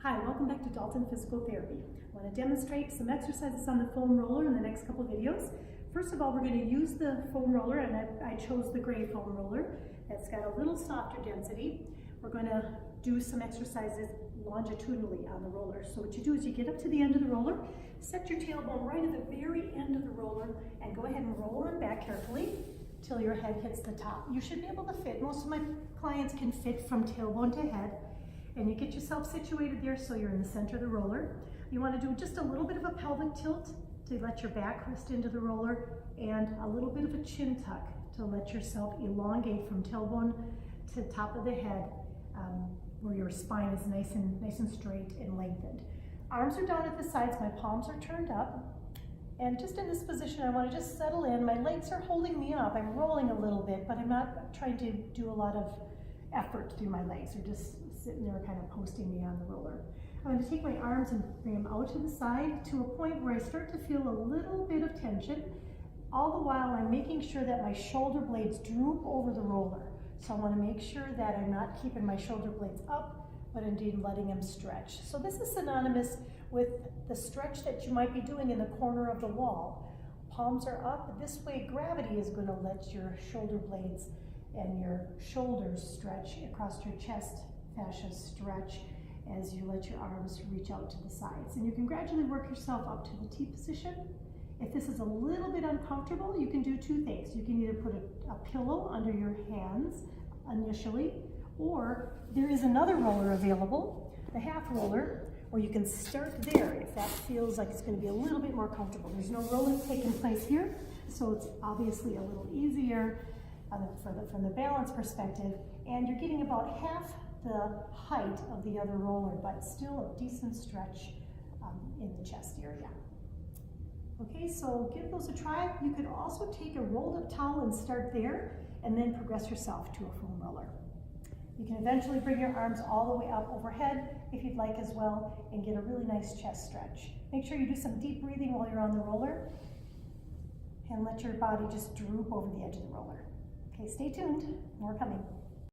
Hi, welcome back to Dalton Physical Therapy. I want to demonstrate some exercises on the foam roller in the next couple videos. First of all, we're going to use the foam roller, and I chose the gray foam roller. That's got a little softer density. We're going to do some exercises longitudinally on the roller. So what you do is you get up to the end of the roller, set your tailbone right at the very end of the roller, and go ahead and roll on back carefully till your head hits the top. You should be able to fit. Most of my clients can fit from tailbone to head. And you get yourself situated there so you're in the center of the roller. You want to do just a little bit of a pelvic tilt to let your back rest into the roller, and a little bit of a chin tuck to let yourself elongate from tailbone to top of the head, where your spine is nice and straight and lengthened. Arms are down at the sides, my palms are turned up. And just in this position, I want to just settle in. My legs are holding me up. I'm rolling a little bit, but I'm not trying to do a lot of effort through my legs. They're just sitting there kind of posting me on the roller. I'm going to take my arms and bring them out to the side to a point where I start to feel a little bit of tension. All the while I'm making sure that my shoulder blades droop over the roller. So I want to make sure that I'm not keeping my shoulder blades up, but indeed letting them stretch. So this is synonymous with the stretch that you might be doing in the corner of the wall. Palms are up. This way gravity is going to let your shoulder blades and your shoulders stretch across your chest. Fascia stretch as you let your arms reach out to the sides. And you can gradually work yourself up to the T position. If this is a little bit uncomfortable, you can do two things. You can either put a pillow under your hands initially, or there is another roller available, the half roller, where you can start there if that feels like it's going to be a little bit more comfortable. There's no rolling taking place here, so it's obviously a little easier from the balance perspective, and you're getting about half the height of the other roller, but still a decent stretch in the chest area. Okay, so give those a try. You could also take a rolled up towel and start there, and then progress yourself to a foam roller. You can eventually bring your arms all the way up overhead if you'd like as well, and get a really nice chest stretch. Make sure you do some deep breathing while you're on the roller, and let your body just droop over the edge of the roller. Okay, stay tuned, more coming.